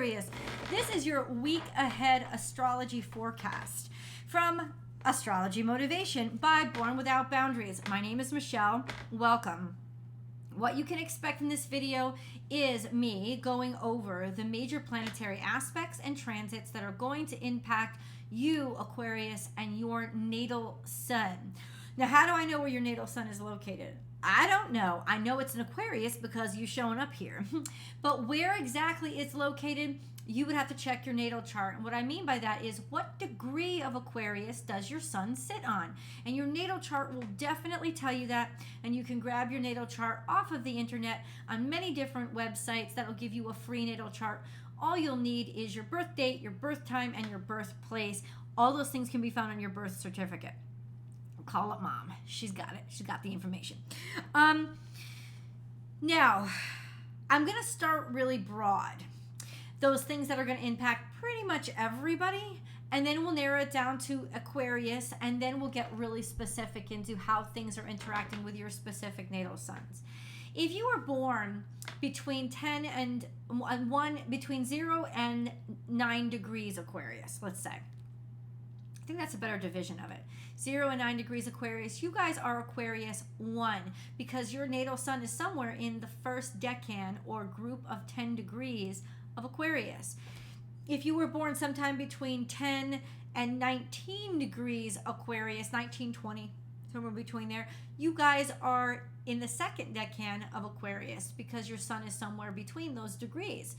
Aquarius. This is your week ahead astrology forecast from Astrology Motivation by Born Without Boundaries. My name is Michelle. Welcome. What you can expect in this video is me going over the major planetary aspects and transits that are going to impact you, Aquarius, and your natal sun. Now, how do I know where your natal sun is located? I don't know. I know it's an Aquarius because you're showing up here. But where exactly it's located, you would have to check your natal chart. And what I mean by that is what degree of Aquarius does your sun sit on? And your natal chart will definitely tell you that. And you can grab your natal chart off of the internet on many different websites that will give you a free natal chart. All you'll need is your birth date, your birth time, and your birthplace. All those things can be found on your birth certificate. Call up mom. She's got it. She's got the information. Now, I'm going to start really broad. Those things that are going to impact pretty much everybody. And then we'll narrow it down to Aquarius. And then we'll get really specific into how things are interacting with your specific natal suns. If you were born between 0 and 9 degrees Aquarius, let's say. I think that's a better division of it. 0 and 9 degrees Aquarius. You guys are Aquarius 1 because your natal sun is somewhere in the first decan or group of 10 degrees of Aquarius. If you were born sometime between 10 and 19 degrees Aquarius, 19, 20, somewhere between there, you guys are in the second decan of Aquarius because your sun is somewhere between those degrees.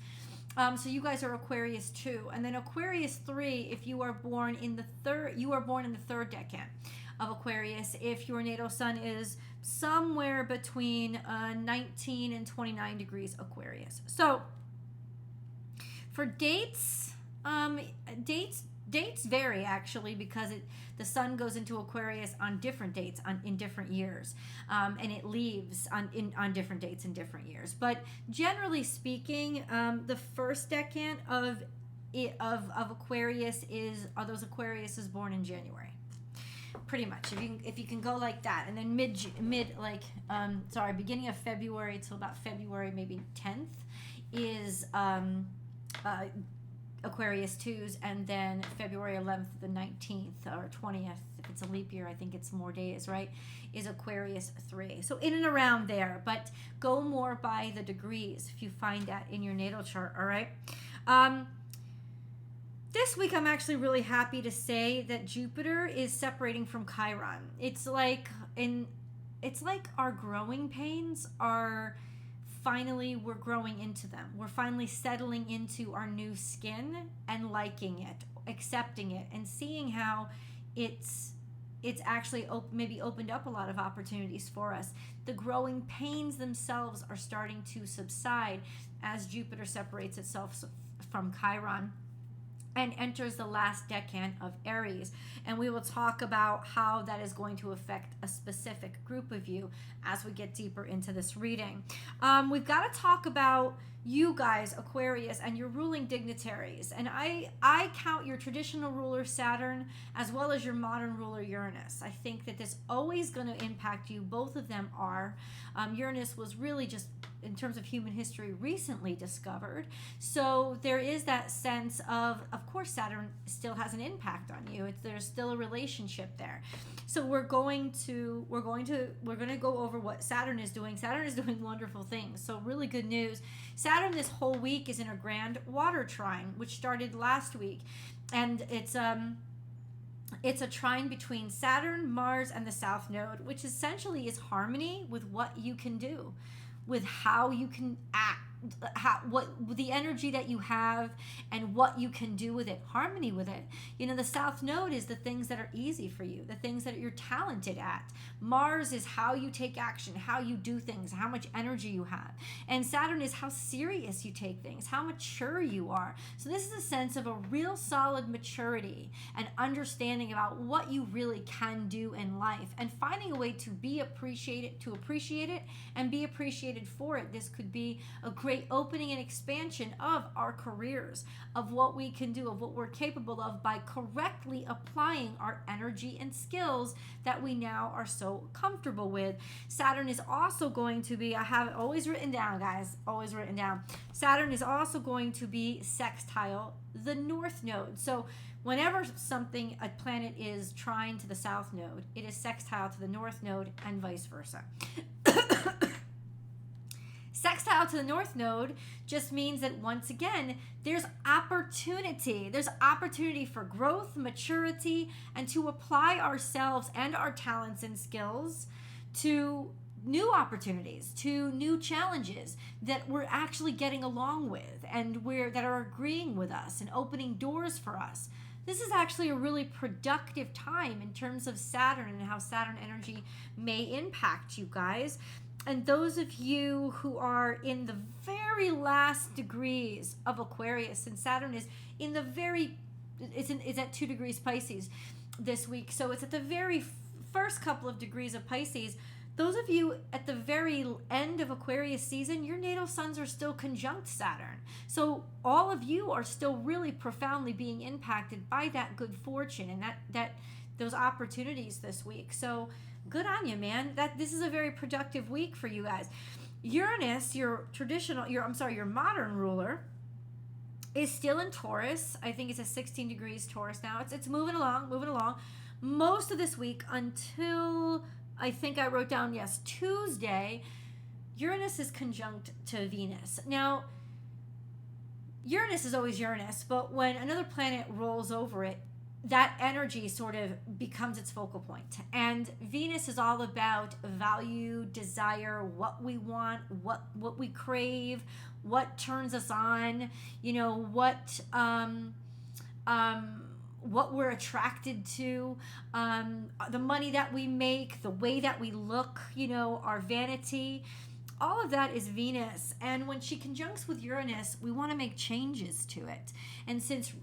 So you guys are Aquarius 2, and then Aquarius 3. If you are born in the third, you are born in the third decan of Aquarius. If your natal sun is somewhere between 19 and 29 degrees Aquarius. So for dates, dates vary actually because the sun goes into Aquarius on different dates in different years, and it leaves on different dates in different years. But generally speaking, the first decan of Aquarius are those Aquariuses born in January. Pretty much, if you can go like that, and then beginning of February till about February maybe 10th is Aquarius 2s, and then February 11th to the 19th or 20th, if it's a leap year, I think it's more days, right, is Aquarius 3. So in and around there, but go more by the degrees if you find that in your natal chart, all right? This week I'm actually really happy to say that Jupiter is separating from Chiron. It's like our growing pains are finally, we're growing into them. We're finally settling into our new skin and liking it, accepting it, and seeing how it's actually maybe opened up a lot of opportunities for us. The growing pains themselves are starting to subside as Jupiter separates itself from Chiron and enters the last decan of Aries. And we will talk about how that is going to affect a specific group of you as we get deeper into this reading. We've got to talk about you guys, Aquarius, and your ruling dignitaries. And I count your traditional ruler Saturn as well as your modern ruler Uranus. I think that this always going to impact you. Both of them are. Uranus was really just, in terms of human history, recently discovered. So there is that sense of course, Saturn still has an impact on you. There's still a relationship there. So we're going to go over what Saturn is doing. Saturn is doing wonderful things. So really good news. Saturn this whole week is in a grand water trine, which started last week, and it's a trine between Saturn, Mars, and the South Node, which essentially is harmony with what you can do, with how you can act, what the energy that you have and what you can do with it, harmony with it. You know, the South Node is the things that are easy for you, the things that you're talented at. Mars is how you take action, how you do things, how much energy you have. And Saturn is how serious you take things, how mature you are. So this is a sense of a real solid maturity and understanding about what you really can do in life and finding a way to appreciate it and be appreciated for it. This could be a great opening and expansion of our careers, of what we can do, of what we're capable of by correctly applying our energy and skills that we now are so comfortable with. Saturn is also going to be, I have it always written down, guys, always written down. Saturn is also going to be sextile the North Node. So whenever a planet is trine to the South Node, it is sextile to the North Node and vice versa. Sextile to the North Node just means that, once again, there's opportunity. There's opportunity for growth, maturity, and to apply ourselves and our talents and skills to new opportunities, to new challenges that we're actually getting along with and that are agreeing with us and opening doors for us. This is actually a really productive time in terms of Saturn and how Saturn energy may impact you guys. And those of you who are in the very last degrees of Aquarius, and Saturn is in the it's at 2 degrees Pisces this week. So it's at the very first couple of degrees of Pisces. Those of you at the very end of Aquarius season, your natal suns are still conjunct Saturn. So all of you are still really profoundly being impacted by that good fortune and that those opportunities this week. So good on you, man. This is a very productive week for you guys. Uranus, your modern ruler, is still in Taurus. I think it's at 16 degrees Taurus now. It's moving along. Most of this week until, I think I wrote down, yes, Tuesday, Uranus is conjunct to Venus. Now, Uranus is always Uranus, but when another planet rolls over it, that energy sort of becomes its focal point. And Venus is all about value, desire, what we want, what we crave, what turns us on, what we're attracted to, the money that we make, the way that we look, our vanity. All of that is Venus. And when she conjuncts with Uranus, we want to make changes to it. And since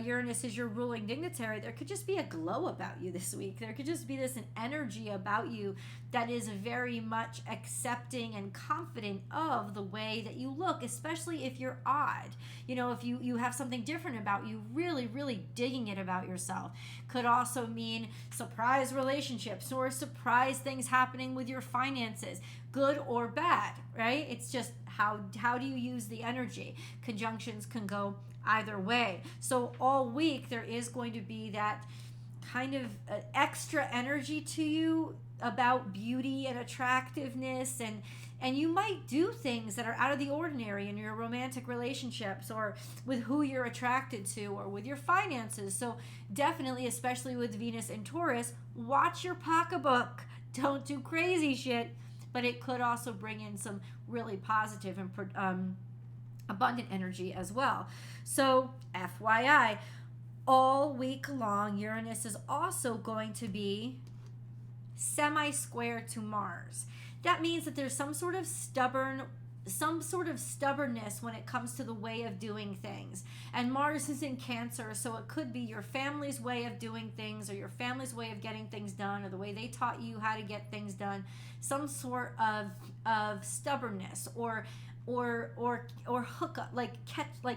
Uranus is your ruling dignitary, there could just be a glow about you this week. There could just be an energy about you that is very much accepting and confident of the way that you look, especially if you're odd. If you have something different about you, really, really digging it about yourself. Could also mean surprise relationships or surprise things happening with your finances, good or bad, right? It's just how do you use the energy? Conjunctions can go either way. So all week there is going to be that kind of extra energy to you about beauty and attractiveness, and you might do things that are out of the ordinary in your romantic relationships or with who you're attracted to or with your finances. So definitely, especially with Venus and Taurus, watch your pocketbook. Don't do crazy shit. But it could also bring in some really positive and abundant energy as well. So FYI, all week long, Uranus is also going to be semi-square to Mars. That means that there's some sort of stubbornness when it comes to the way of doing things. And Mars is in Cancer, so it could be your family's way of doing things or your family's way of getting things done or the way they taught you how to get things done. Some sort of stubbornness or hookup,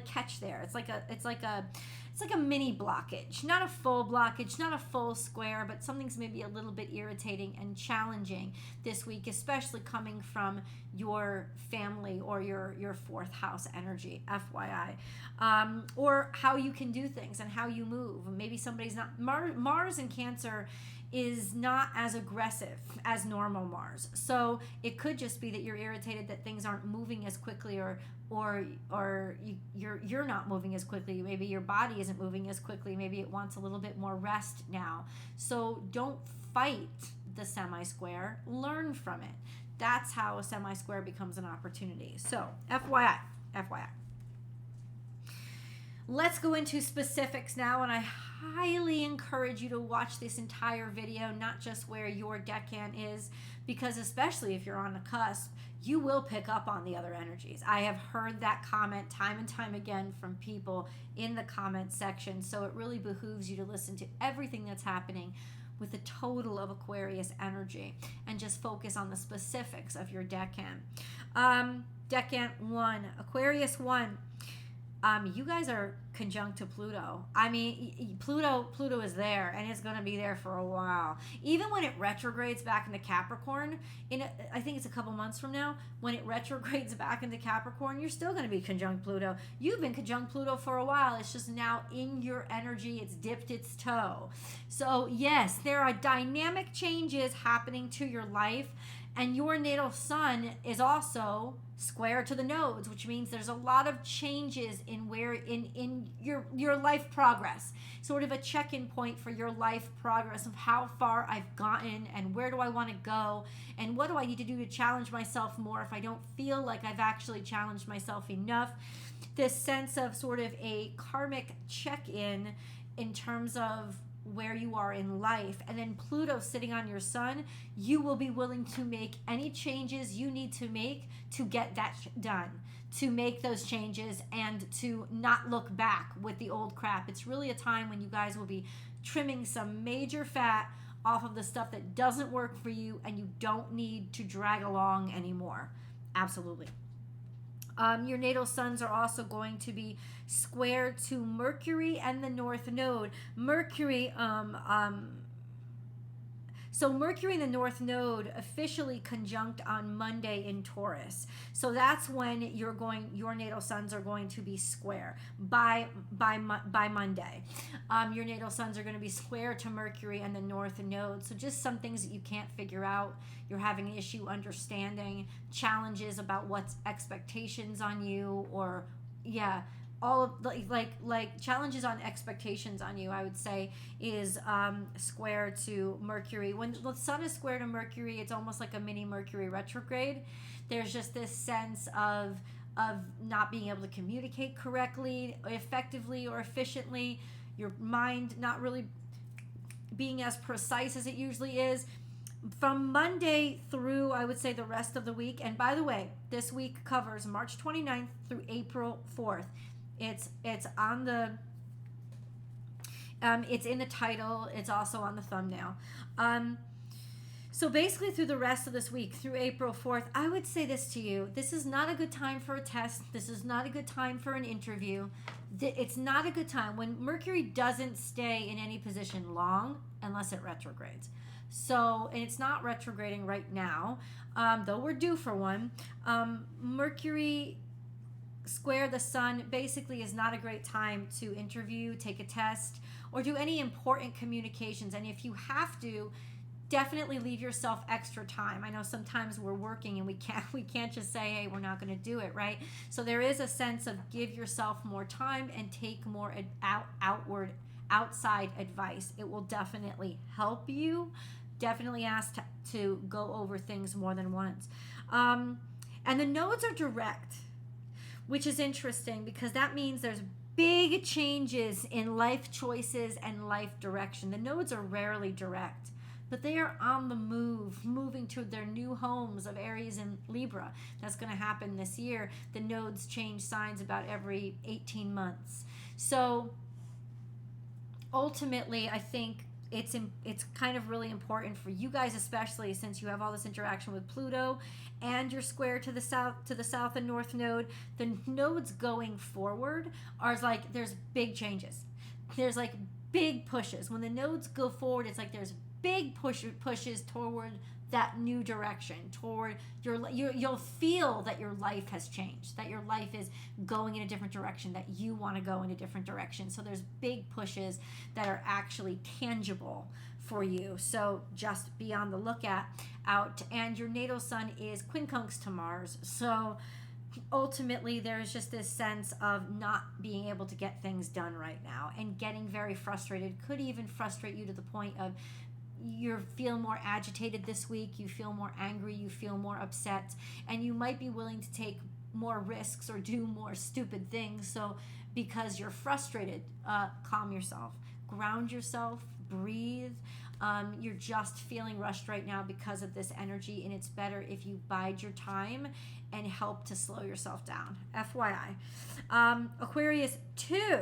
catch there. It's like a mini blockage, not a full blockage, not a full square, but something's maybe a little bit irritating and challenging this week, especially coming from your family or your fourth house energy, FYI. Or how you can do things and how you move. Maybe somebody's not, Mars in Cancer is not as aggressive as normal Mars. So it could just be that you're irritated that things aren't moving as quickly or you're not moving as quickly. Maybe your body isn't moving as quickly. Maybe it wants a little bit more rest now. So don't fight the semi-square. Learn from it. That's how a semi-square becomes an opportunity. So FYI. Let's go into specifics now, and I highly encourage you to watch this entire video, not just where your decan is, because especially if you're on the cusp, you will pick up on the other energies. I have heard that comment time and time again from people in the comment section, so it really behooves you to listen to everything that's happening with the total of Aquarius energy and just focus on the specifics of your decan. Decant 1, Aquarius 1. You guys are conjunct to Pluto. I mean, Pluto is there, and it's going to be there for a while. Even when it retrogrades back into Capricorn, I think it's a couple months from now, when it retrogrades back into Capricorn, you're still going to be conjunct Pluto. You've been conjunct Pluto for a while. It's just now in your energy. It's dipped its toe. So yes, there are dynamic changes happening to your life, and your natal sun is also square to the nodes, which means there's a lot of changes in your life progress, sort of a check-in point for your life progress of how far I've gotten and where do I want to go and what do I need to do to challenge myself more if I don't feel like I've actually challenged myself enough. This sense of sort of a karmic check-in in terms of where you are in life. And then Pluto sitting on your sun, you will be willing to make any changes you need to make to get that done, to make those changes and to not look back with the old crap. It's really a time when you guys will be trimming some major fat off of the stuff that doesn't work for you and you don't need to drag along anymore. Absolutely. Your natal suns are also going to be square to Mercury and the North Node. Mercury, so Mercury and the North Node officially conjunct on Monday in Taurus. So that's when your natal suns are going to be square by Monday. Your natal suns are going to be square to Mercury and the North Node. So just some things that you can't figure out. You're having an issue understanding challenges about what's expectations on you, or all of like challenges on expectations on you, I would say, is square to Mercury. When the sun is square to Mercury, it's almost like a mini Mercury retrograde. There's just this sense of not being able to communicate correctly, effectively, or efficiently. Your mind not really being as precise as it usually is. From Monday through, I would say, the rest of the week. And by the way, this week covers March 29th through April 4th. It's on the it's in the title. It's also on the thumbnail. So basically through the rest of this week, through April 4th, I would say this to you. This is not a good time for a test. This is not a good time for an interview. It's not a good time when Mercury doesn't stay in any position long unless it retrogrades. So, and it's not retrograding right now, though we're due for one. Mercury square the sun basically is not a great time to interview, take a test, or do any important communications. And if you have to, definitely leave yourself extra time. I know sometimes we're working and we can't just say, hey, we're not going to do it, right? So there is a sense of give yourself more time and take more outside advice. It will definitely help you. Definitely ask to go over things more than once. And the nodes are direct, which is interesting because that means there's big changes in life choices and life direction. The nodes are rarely direct, but they are on the move, moving to their new homes of Aries and Libra. That's going to happen this year. The nodes change signs about every 18 months. So ultimately, I think it's kind of really important for you guys, especially since you have all this interaction with Pluto and you're square to the south and north node. The nodes going forward are like there's big changes. There's like big pushes. When the nodes go forward, it's like there's big pushes toward that new direction, toward you'll feel that your life has changed, that your life is going in a different direction, that you want to go in a different direction. So there's big pushes that are actually tangible for you. So just be on the lookout out. And your natal sun is quincunx to Mars. So ultimately there's just this sense of not being able to get things done right now and getting very frustrated. Could even frustrate you to the point of you feel more agitated this week, you feel more angry, you feel more upset, and you might be willing to take more risks or do more stupid things. So because you're frustrated, calm yourself, ground yourself, breathe. You're just feeling rushed right now because of this energy, and it's better if you bide your time and help to slow yourself down. FYI. Aquarius 2.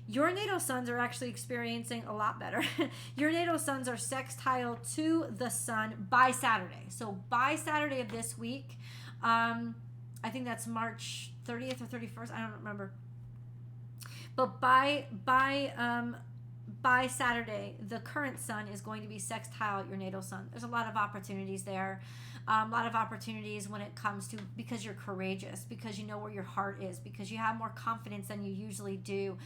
Your natal suns are actually experiencing a lot better. Your natal suns are sextile to the sun by Saturday. So by Saturday of this week, I think that's March 30th or 31st. I don't remember. But by Saturday, the current sun is going to be sextile your natal sun. There's a lot of opportunities there. A lot of opportunities when it comes to, because you're courageous, because you know where your heart is, because you have more confidence than you usually do.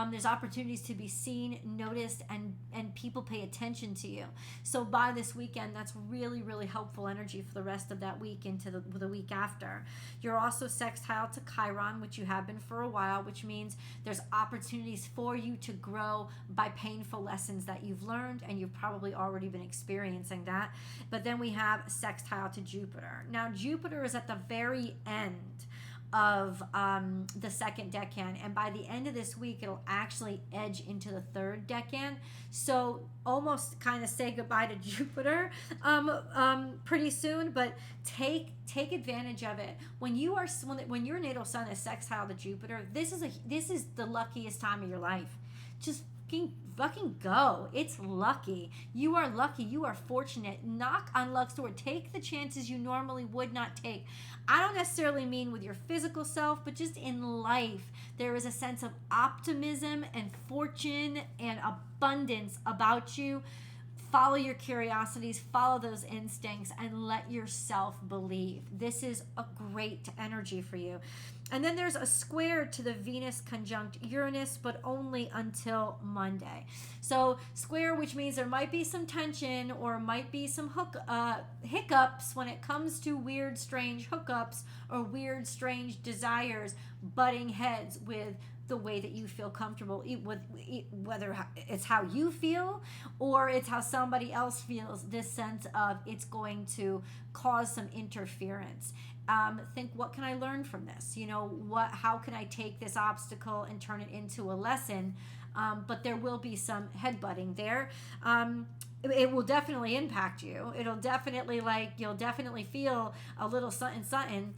There's opportunities to be seen, noticed, and people pay attention to you. So by this weekend, that's really, really helpful energy for the rest of that week into the week after. You're also sextile to Chiron, which you have been for a while, which means there's opportunities for you to grow by painful lessons that you've learned, and you've probably already been experiencing that. But then we have sextile to Jupiter. Now, Jupiter is at the very end of the second decan, and by the end of this week, it'll actually edge into the third decan. So almost kind of say goodbye to Jupiter pretty soon, but take advantage of it. When your natal sun is sextile to Jupiter, this is the luckiest time of your life. Just fucking go. It's lucky. You are lucky. You are fortunate. Knock on luck's door. Take the chances you normally would not take. I don't necessarily mean with your physical self, but just in life, there is a sense of optimism and fortune and abundance about you. Follow your curiosities, follow those instincts, and let yourself believe. This is a great energy for you. And then there's a square to the Venus conjunct Uranus, but only until Monday. So square, which means there might be some tension or might be some hiccups when it comes to weird, strange hookups or weird, strange desires butting heads with the way that you feel comfortable, whether it's how you feel or it's how somebody else feels. This sense of it's going to cause some interference. Think, what can I learn from this? How can I take this obstacle and turn it into a lesson? But there will be some headbutting there. It will definitely impact you. It'll definitely, you'll definitely feel a little something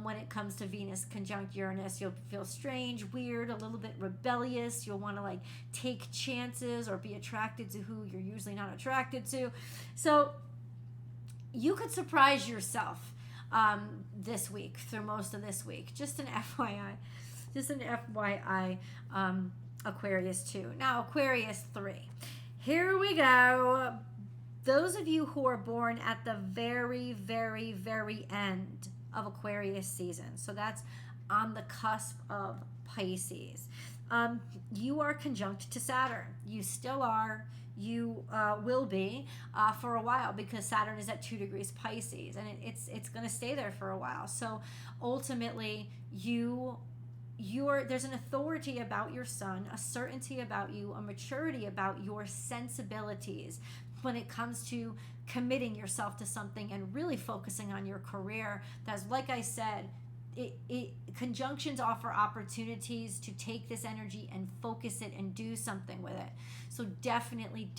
when it comes to Venus conjunct Uranus. You'll feel strange, weird, a little bit rebellious. You'll want to take chances or be attracted to who you're usually not attracted to. So you could surprise yourself this week, through most of this week. Just an FYI. Aquarius 2. Now, Aquarius 3. Here we go. Those of you who are born at the very, very, very end of Aquarius season, so that's on the cusp of Pisces, you are conjunct to Saturn. You still are. You will be for a while, because Saturn is at 2 degrees Pisces, and it's going to stay there for a while. So ultimately, there's an authority about your sun, a certainty about you, a maturity about your sensibilities when it comes to committing yourself to something and really focusing on your career. That's, like I said, conjunctions offer opportunities to take this energy and focus it and do something with it. So definitely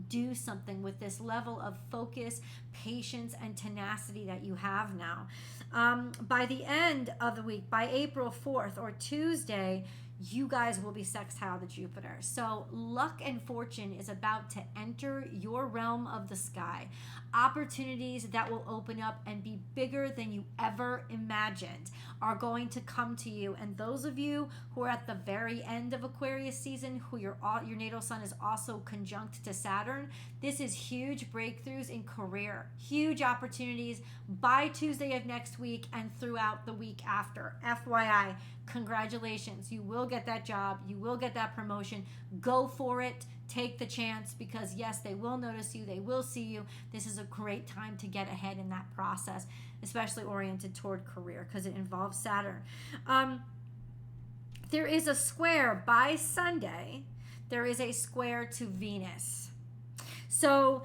do something with this level of focus, patience, and tenacity that you have now. By the end of the week, by April 4th or Tuesday, you guys will be sextile to Jupiter. So luck and fortune is about to enter your realm of the sky. Opportunities that will open up and be bigger than you ever imagined are going to come to you. And those of you who are at the very end of Aquarius season, who your natal sun is also conjunct to Saturn, this is huge breakthroughs in career, huge opportunities by Tuesday of next week and throughout the week after. FYI, congratulations. You will get that job. You will get that promotion. Go for it. Take the chance, because yes, they will notice you. They will see you. This is a great time to get ahead in that process, especially oriented toward career, because it involves Saturn. There is a square by Sunday. There is a square to Venus. So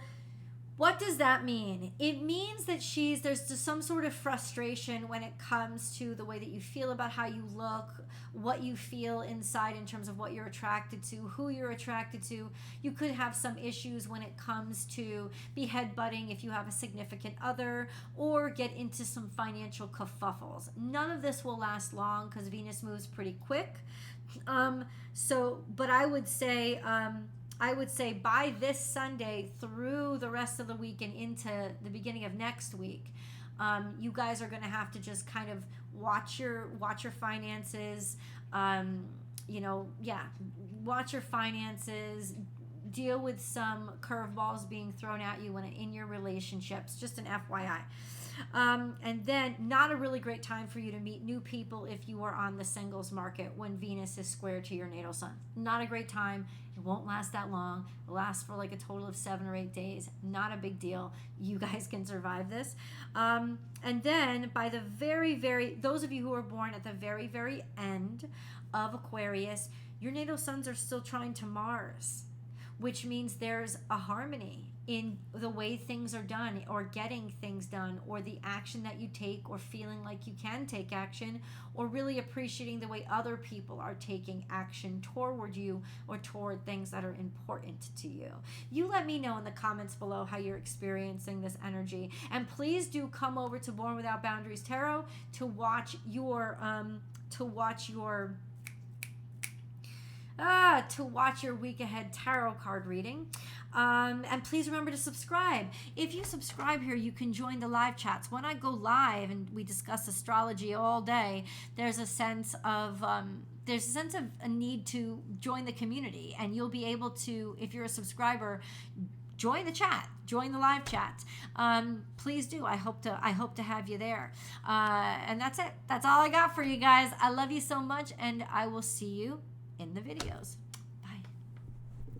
what does that mean? It means that there's just some sort of frustration when it comes to the way that you feel about how you look, what you feel inside in terms of what you're attracted to, who you're attracted to. You could have some issues when it comes to be headbutting if you have a significant other, or get into some financial kerfuffles. None of this will last long because Venus moves pretty quick. But I would say by this Sunday through the rest of the week and into the beginning of next week, You guys are going to have to just kind of watch your finances. Watch your finances. Deal with some curveballs being thrown at you in your relationships. Just an FYI. And then not a really great time for you to meet new people if you are on the singles market when Venus is square to your natal sun. Not a great time. It won't last that long. It lasts for like a total of 7 or 8 days. Not a big deal. You guys can survive this. And then by the those of you who are born at the very, very end of Aquarius, your natal suns are still trying to Mars, which means there's a harmony in the way things are done or getting things done or the action that you take or feeling like you can take action or really appreciating the way other people are taking action toward you or toward things that are important to you. You let me know in the comments below how you're experiencing this energy. And please do come over to Born Without Boundaries Tarot to watch your week ahead tarot card reading. And please remember to subscribe. If you subscribe here, you can join the live chats. When I go live and we discuss astrology all day, there's a sense of a need to join the community, and you'll be able to, if you're a subscriber, join the chat, join the live chat. Please do. I hope to have you there. And that's it. That's all I got for you guys. I love you so much, and I will see you in the videos.